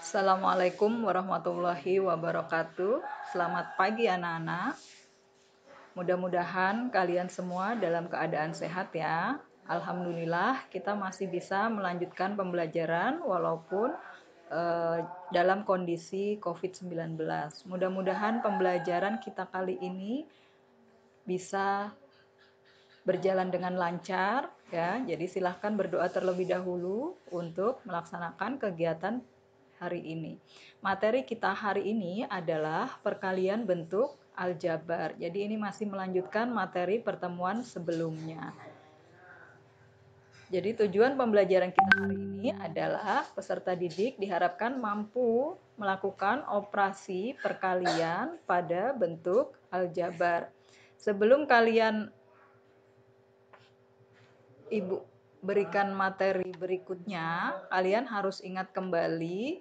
Assalamualaikum warahmatullahi wabarakatuh. Selamat pagi anak-anak. Mudah-mudahan kalian semua dalam keadaan sehat ya. Alhamdulillah kita masih bisa melanjutkan pembelajaran walaupun dalam kondisi COVID-19. Mudah-mudahan pembelajaran kita kali ini bisa berjalan dengan lancar ya. Jadi silahkan berdoa terlebih dahulu untuk melaksanakan kegiatan hari ini. Materi kita hari ini adalah perkalian bentuk aljabar. Jadi ini masih melanjutkan materi pertemuan sebelumnya. Jadi tujuan pembelajaran kita hari ini adalah peserta didik diharapkan mampu melakukan operasi perkalian pada bentuk aljabar. Sebelum kalian Ibu berikan materi berikutnya, kalian harus ingat kembali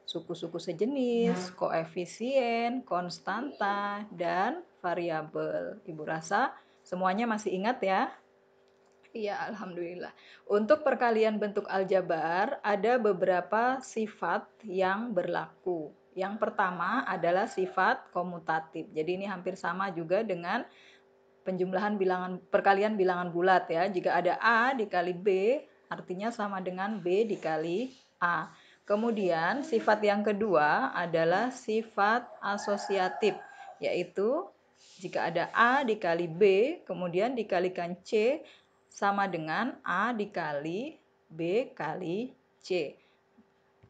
suku-suku sejenis, koefisien, konstanta, dan variabel. Ibu rasa semuanya masih ingat ya? Iya, alhamdulillah. Untuk perkalian bentuk aljabar, ada beberapa sifat yang berlaku. Yang pertama adalah sifat komutatif. Jadi ini hampir sama juga dengan penjumlahan perkalian bilangan bulat ya. Jika ada A dikali B, artinya sama dengan B dikali A. Kemudian sifat yang kedua adalah sifat asosiatif, yaitu jika ada A dikali B, kemudian dikalikan C, sama dengan A dikali B kali C.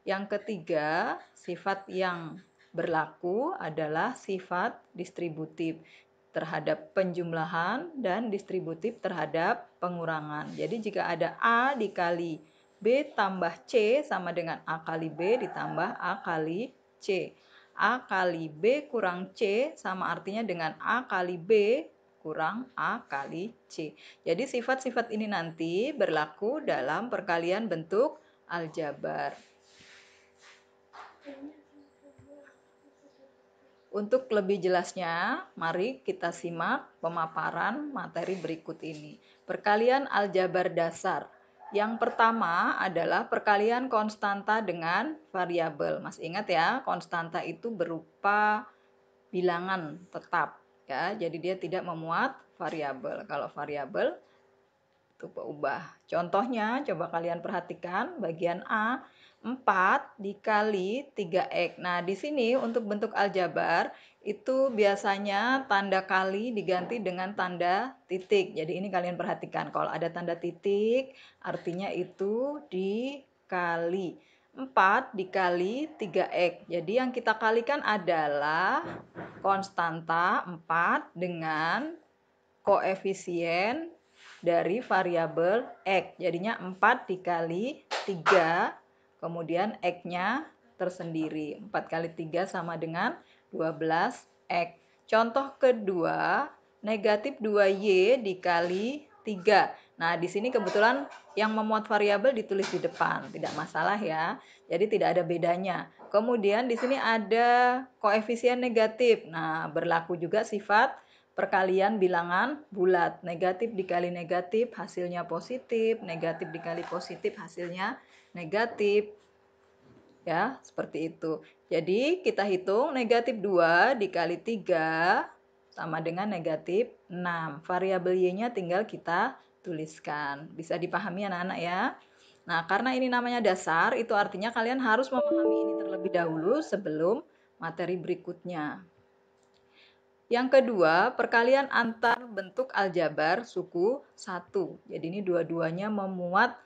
Yang ketiga, sifat yang berlaku adalah sifat distributif terhadap penjumlahan dan distributif terhadap pengurangan. Jadi jika ada A dikali B tambah C sama dengan A kali B ditambah A kali C. A kali B kurang C sama artinya dengan A kali B kurang A kali C. Jadi sifat-sifat ini nanti berlaku dalam perkalian bentuk aljabar. Untuk lebih jelasnya, mari kita simak pemaparan materi berikut ini. Perkalian aljabar dasar. Yang pertama adalah perkalian konstanta dengan variabel. Masih ingat ya, konstanta itu berupa bilangan tetap ya. Jadi dia tidak memuat variabel. Kalau variabel itu berubah. Contohnya coba kalian perhatikan bagian A, 4 dikali 3x. Nah, di sini untuk bentuk aljabar itu biasanya tanda kali diganti dengan tanda titik. Jadi ini kalian perhatikan, kalau ada tanda titik artinya itu dikali. 4 dikali 3x. Jadi yang kita kalikan adalah konstanta 4 dengan koefisien dari variabel X. Jadinya 4 dikali 3, kemudian X-nya tersendiri. 4 kali 3 sama dengan 12X. Contoh kedua, negatif 2Y dikali 3. Nah, di sini kebetulan yang memuat variabel ditulis di depan, tidak masalah ya. Jadi tidak ada bedanya. Kemudian di sini ada koefisien negatif. Nah, berlaku juga sifat perkalian bilangan bulat. Negatif dikali negatif hasilnya positif, negatif dikali positif hasilnya negatif. Ya, seperti itu. Jadi kita hitung negatif 2 dikali 3 sama dengan negatif 6. Variabel Y-nya tinggal kita tuliskan. Bisa dipahami anak-anak ya? Nah, karena ini namanya dasar, itu artinya kalian harus memahami ini terlebih dahulu sebelum materi berikutnya. Yang kedua, perkalian antar bentuk aljabar suku 1. Jadi ini dua-duanya memuat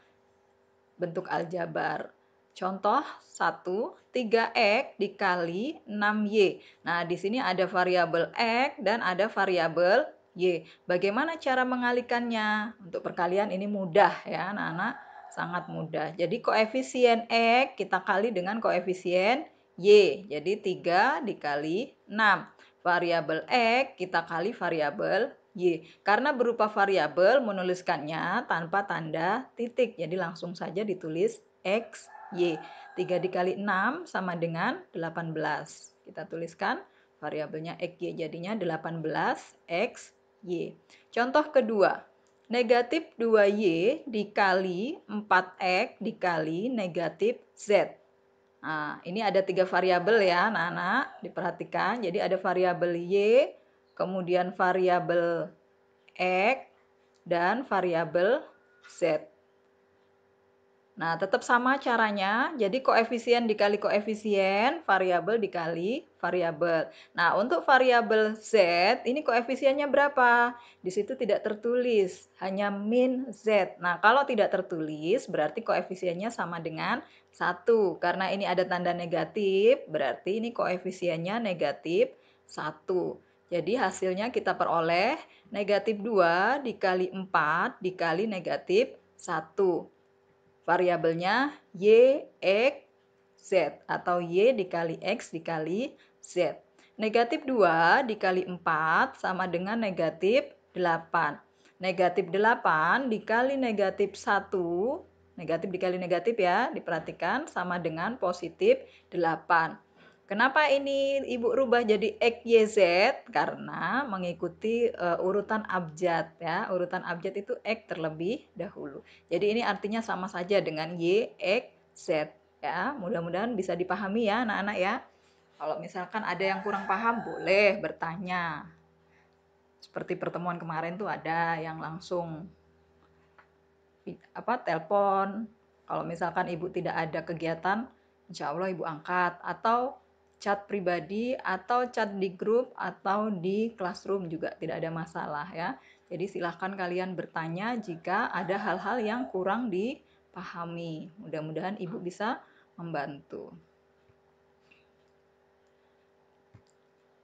bentuk aljabar. Contoh 1, 3x dikali 6y. Nah, di sini ada variabel x dan ada variabel y. Bagaimana cara mengalikannya? Untuk perkalian ini mudah ya, anak-anak, sangat mudah. Jadi koefisien x kita kali dengan koefisien y. Jadi 3 dikali 6. Variabel X kita kali variabel Y. Karena berupa variabel menuliskannya tanpa tanda titik. Jadi langsung saja ditulis X, Y. 3 dikali 6 sama dengan 18. Kita tuliskan variabelnya X, Y. Jadinya 18 X, Y. Contoh kedua. Negatif 2Y dikali 4X dikali negatif Z. Nah, ini ada 3 variabel ya, anak-anak, diperhatikan. Jadi ada variabel Y, kemudian variabel X, dan variabel Z. Nah, tetap sama caranya. Jadi koefisien dikali koefisien, variabel dikali variabel. Nah, untuk variabel Z, ini koefisiennya berapa? Di situ tidak tertulis, hanya min Z. Nah, kalau tidak tertulis, berarti koefisiennya sama dengan 1. Karena ini ada tanda negatif, berarti ini koefisiennya negatif 1. Jadi hasilnya kita peroleh negatif 2 dikali 4 dikali negatif 1. Variabelnya Y, X, Z atau Y dikali X dikali Z. Negatif 2 dikali 4 sama dengan negatif 8. Negatif 8 dikali negatif 1, negatif dikali negatif ya, diperhatikan sama dengan positif 8. Kenapa ini Ibu rubah jadi X, Y, Z? Karena mengikuti urutan abjad ya. Urutan abjad itu X terlebih dahulu. Jadi ini artinya sama saja dengan Y, X, Z ya. Mudah-mudahan bisa dipahami ya anak-anak ya. Kalau misalkan ada yang kurang paham boleh bertanya. Seperti pertemuan kemarin tuh ada yang langsung telepon. Kalau misalkan Ibu tidak ada kegiatan, insya Allah Ibu angkat. Atau chat pribadi, atau chat di grup, atau di classroom juga tidak ada masalah ya. Jadi silahkan kalian bertanya jika ada hal-hal yang kurang dipahami. Mudah-mudahan Ibu bisa membantu.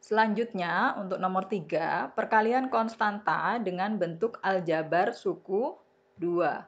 Selanjutnya untuk nomor 3, perkalian konstanta dengan bentuk aljabar suku 2.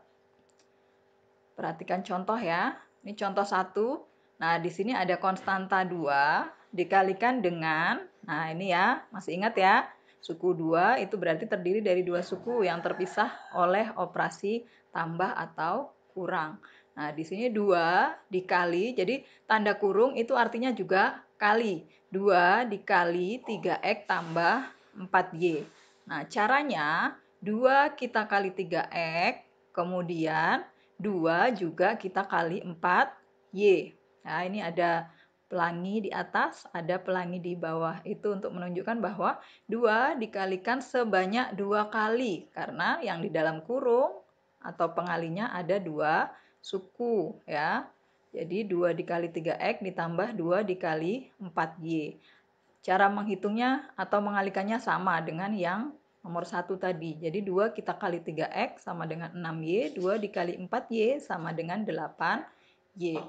Perhatikan contoh ya. Ini contoh 1. Nah, di sini ada konstanta 2 dikalikan dengan, nah ini ya, masih ingat ya, suku 2 itu berarti terdiri dari 2 suku yang terpisah oleh operasi tambah atau kurang. Nah, di sini 2 dikali, jadi tanda kurung itu artinya juga kali. 2 dikali 3X tambah 4Y. Nah, caranya 2 kita kali 3X, kemudian 2 juga kita kali 4Y. Nah, ini ada pelangi di atas, ada pelangi di bawah. Itu untuk menunjukkan bahwa 2 dikalikan sebanyak 2 kali. Karena yang di dalam kurung atau pengalinya ada 2 suku. Ya. Jadi 2 dikali 3X ditambah 2 dikali 4Y. Cara menghitungnya atau mengalikannya sama dengan yang nomor 1 tadi. Jadi 2 kita kali 3X sama dengan 6Y, 2 dikali 4Y sama dengan 8Y.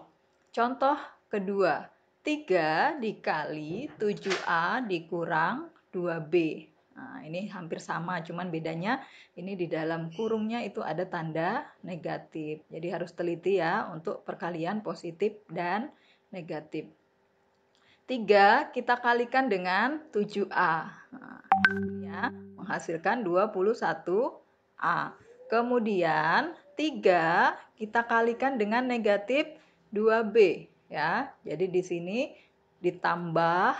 Contoh kedua, 3 dikali 7A dikurang 2B. Nah, ini hampir sama, cuman bedanya ini di dalam kurungnya itu ada tanda negatif. Jadi harus teliti ya untuk perkalian positif dan negatif. 3 kita kalikan dengan 7A. Nah, ya, menghasilkan 21A. Kemudian 3 kita kalikan dengan negatif 2B. Ya, jadi di sini ditambah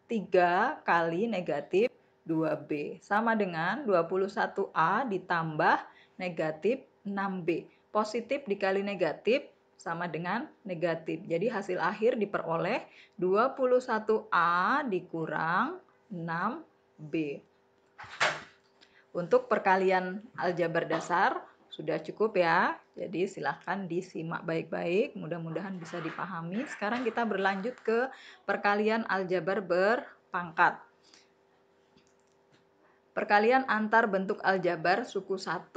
3 kali negatif 2B. Sama dengan 21A ditambah negatif 6B. Positif dikali negatif sama dengan negatif. Jadi hasil akhir diperoleh 21A dikurang 6B. Untuk perkalian aljabar dasar sudah cukup ya. Jadi silahkan disimak baik-baik. Mudah-mudahan bisa dipahami. Sekarang kita berlanjut ke perkalian aljabar berpangkat. Perkalian antar bentuk aljabar suku 1.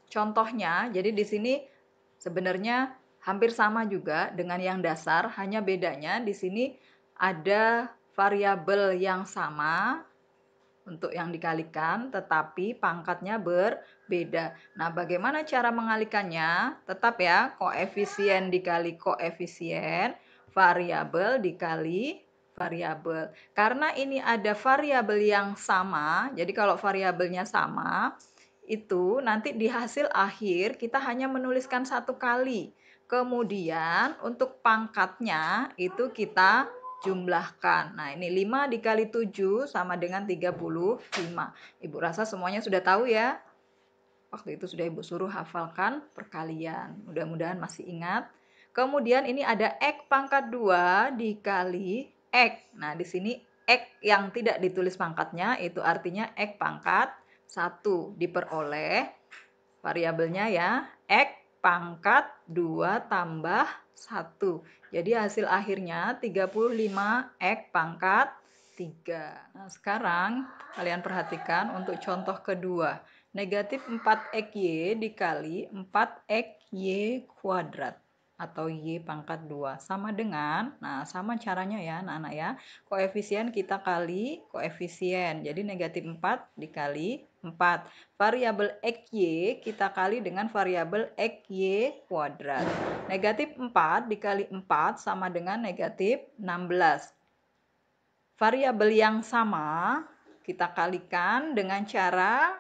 Contohnya, jadi di sini sebenarnya hampir sama juga dengan yang dasar, hanya bedanya di sini ada variabel yang sama untuk yang dikalikan, tetapi pangkatnya berbeda. Nah, bagaimana cara mengalikannya? Tetap ya, koefisien dikali koefisien, variabel dikali variabel. Karena ini ada variabel yang sama, jadi kalau variabelnya sama, itu nanti di hasil akhir kita hanya menuliskan 1 kali. Kemudian untuk pangkatnya itu kita jumlahkan. Nah, ini 5 dikali 7 sama dengan 35. Ibu rasa semuanya sudah tahu ya. Waktu itu sudah Ibu suruh hafalkan perkalian. Mudah-mudahan masih ingat. Kemudian ini ada X pangkat 2 dikali X. Nah, di sini X yang tidak ditulis pangkatnya itu artinya X pangkat 1 diperoleh variabelnya ya X pangkat 2 tambah 1. Jadi hasil akhirnya 35 X pangkat 3. Nah, sekarang kalian perhatikan untuk contoh kedua. Negatif 4XY dikali 4XY kuadrat atau Y pangkat 2 sama dengan, nah sama caranya ya anak-anak ya, koefisien kita kali koefisien, jadi negatif 4 dikali 4. Variabel XY kita kali dengan variabel XY kuadrat. Negatif 4 dikali 4 sama dengan negatif 16. Variabel yang sama kita kalikan dengan cara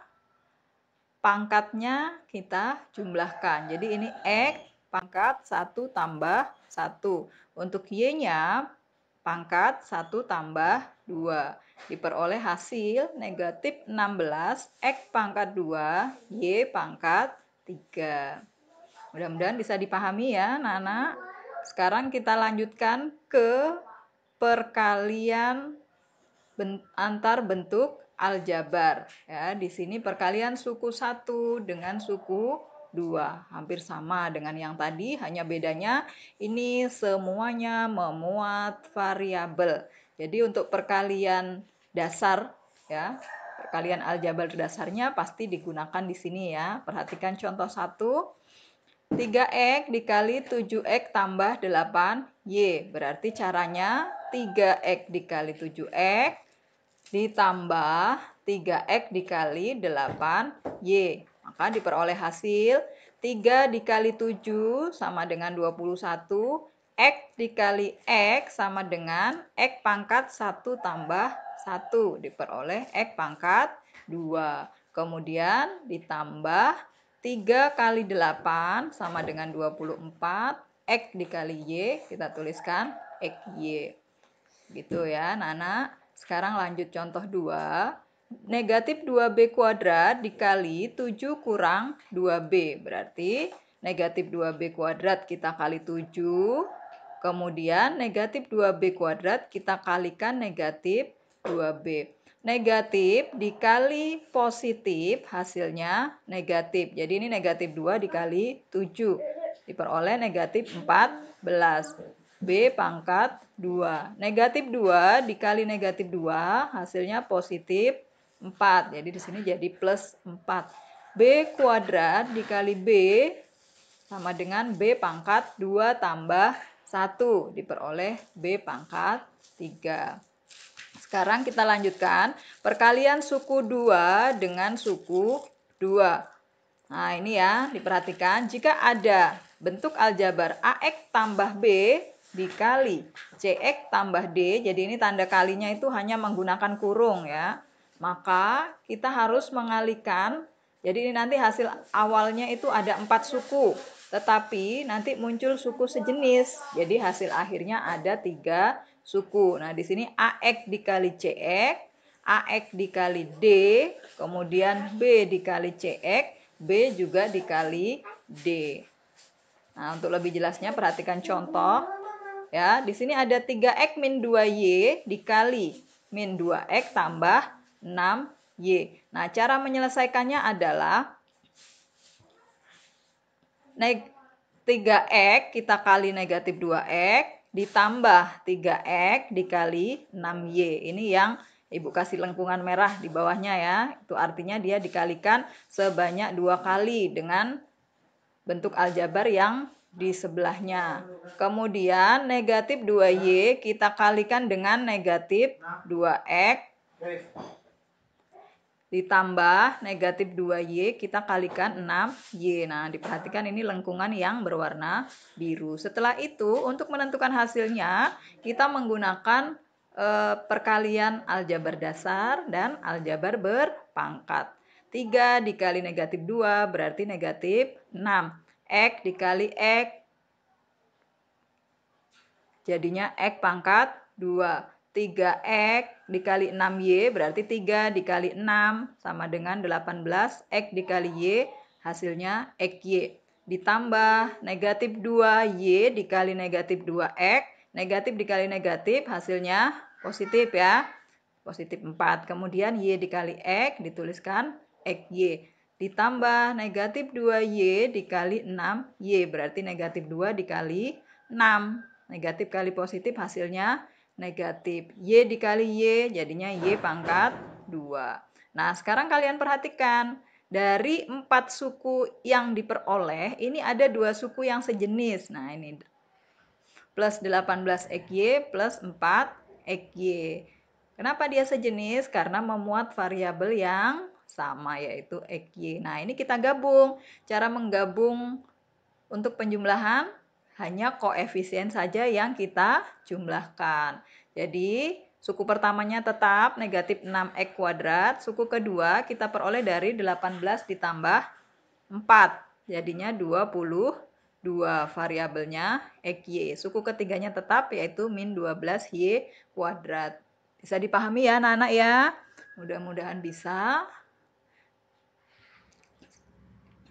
pangkatnya kita jumlahkan. Jadi ini X pangkat 1 tambah 1. Untuk Y-nya pangkat 1 tambah 2. Diperoleh hasil negatif 16 X pangkat 2 Y pangkat 3. Mudah-mudahan bisa dipahami ya anak-anak. Sekarang kita lanjutkan ke perkalian antar bentuk aljabar. Ya, di sini perkalian suku 1 dengan suku 2. Hampir sama dengan yang tadi, hanya bedanya ini semuanya memuat variabel. Jadi untuk perkalian dasar ya, perkalian aljabar dasarnya pasti digunakan di sini ya. Perhatikan contoh 1. 3X dikali 7X tambah 8Y. Berarti caranya 3X dikali 7X ditambah 3X dikali 8Y. Maka diperoleh hasil 3 dikali 7 sama dengan 21. X dikali X sama dengan X pangkat 1 tambah 1. Diperoleh X pangkat 2. Kemudian ditambah 3 kali 8 sama dengan 24. X dikali Y, kita tuliskan XY. Gitu ya, Nana. Sekarang lanjut contoh 2. Negatif 2B kuadrat dikali 7 kurang 2B. Berarti negatif 2B kuadrat kita kali 7. Kemudian negatif 2B kuadrat kita kalikan negatif 2B. Negatif dikali positif hasilnya negatif. Jadi ini negatif 2 dikali 7. Diperoleh negatif 14. B pangkat 2. Negatif 2 dikali negatif 2 hasilnya positif 4. Jadi di sini jadi plus 4. B kuadrat dikali B sama dengan B pangkat 2 tambah 1. Diperoleh B pangkat 3. Sekarang kita lanjutkan perkalian suku 2 dengan suku 2. Nah ini ya, diperhatikan jika ada bentuk aljabar AX tambah B dikali CX tambah D, jadi ini tanda kalinya itu hanya menggunakan kurung ya. Maka kita harus mengalihkan, jadi ini nanti hasil awalnya itu ada 4 suku. Tetapi nanti muncul suku sejenis, jadi hasil akhirnya ada 3 suku. Nah, di sini AX dikali CX, AX dikali D, kemudian B dikali CX, B juga dikali D. Nah, untuk lebih jelasnya perhatikan contoh. Ya, di sini ada 3X min 2Y dikali min 2X tambah 6Y. Nah, cara menyelesaikannya adalah 3X kita kali negatif 2X ditambah 3X dikali 6Y. Ini yang Ibu kasih lengkungan merah di bawahnya ya. Itu artinya dia dikalikan sebanyak 2 kali dengan bentuk aljabar yang di sebelahnya. Kemudian negatif 2Y kita kalikan dengan negatif 2X ditambah negatif 2Y kita kalikan 6Y. Nah, diperhatikan ini lengkungan yang berwarna biru. Setelah itu, untuk menentukan hasilnya, kita menggunakan perkalian aljabar dasar dan aljabar berpangkat. 3 dikali negatif 2 berarti negatif 6. X dikali X jadinya X pangkat 2. 3X dikali 6Y berarti 3 dikali 6 sama dengan 18. X dikali Y hasilnya XY. ditambah negatif 2Y dikali negatif 2X. Negatif dikali negatif hasilnya positif ya. Positif 4. Kemudian Y dikali X dituliskan XY. Ditambah negatif 2Y dikali 6Y. Berarti negatif 2 dikali 6. Negatif kali positif hasilnya negatif. Y dikali Y jadinya Y pangkat 2. Nah, sekarang kalian perhatikan. Dari 4 suku yang diperoleh, ini ada 2 suku yang sejenis. Nah, ini plus 18XY plus 4XY. Kenapa dia sejenis? Karena memuat variabel yang sama, yaitu XY. Nah, ini kita gabung. Cara menggabung untuk penjumlahan hanya koefisien saja yang kita jumlahkan. Jadi, suku pertamanya tetap negatif 6x kuadrat. Suku kedua kita peroleh dari 18 ditambah 4. Jadinya 22. Variabelnya XY. Suku ketiganya tetap yaitu min 12Y kuadrat. Bisa dipahami ya anak-anak ya? Mudah-mudahan bisa.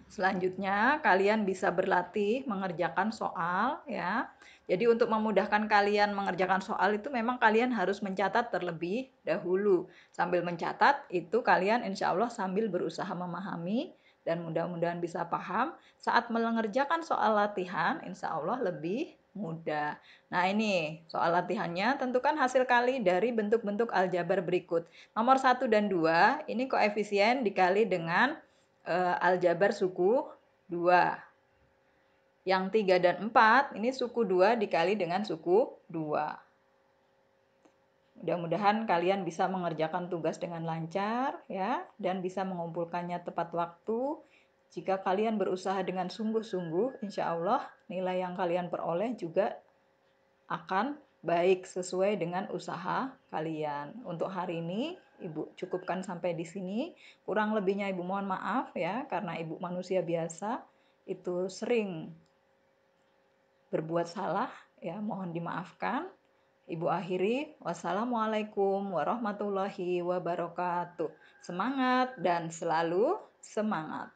Selanjutnya, kalian bisa berlatih mengerjakan soal ya. Jadi untuk memudahkan kalian mengerjakan soal itu memang kalian harus mencatat terlebih dahulu. Sambil mencatat itu kalian insya Allah sambil berusaha memahami dan mudah-mudahan bisa paham. Saat mengerjakan soal latihan insya Allah lebih mudah. Nah ini soal latihannya, tentukan hasil kali dari bentuk-bentuk aljabar berikut. Nomor 1 dan 2 ini koefisien dikali dengan aljabar suku 2. Yang 3 dan 4 ini suku 2 dikali dengan suku 2. Mudah-mudahan kalian bisa mengerjakan tugas dengan lancar ya dan bisa mengumpulkannya tepat waktu. Jika kalian berusaha dengan sungguh-sungguh, insya Allah nilai yang kalian peroleh juga akan baik sesuai dengan usaha kalian. Untuk hari ini Ibu cukupkan sampai di sini. Kurang lebihnya Ibu mohon maaf ya, karena Ibu manusia biasa itu sering berbuat salah ya, mohon dimaafkan. Ibu akhiri, wassalamualaikum warahmatullahi wabarakatuh. Semangat dan selalu semangat.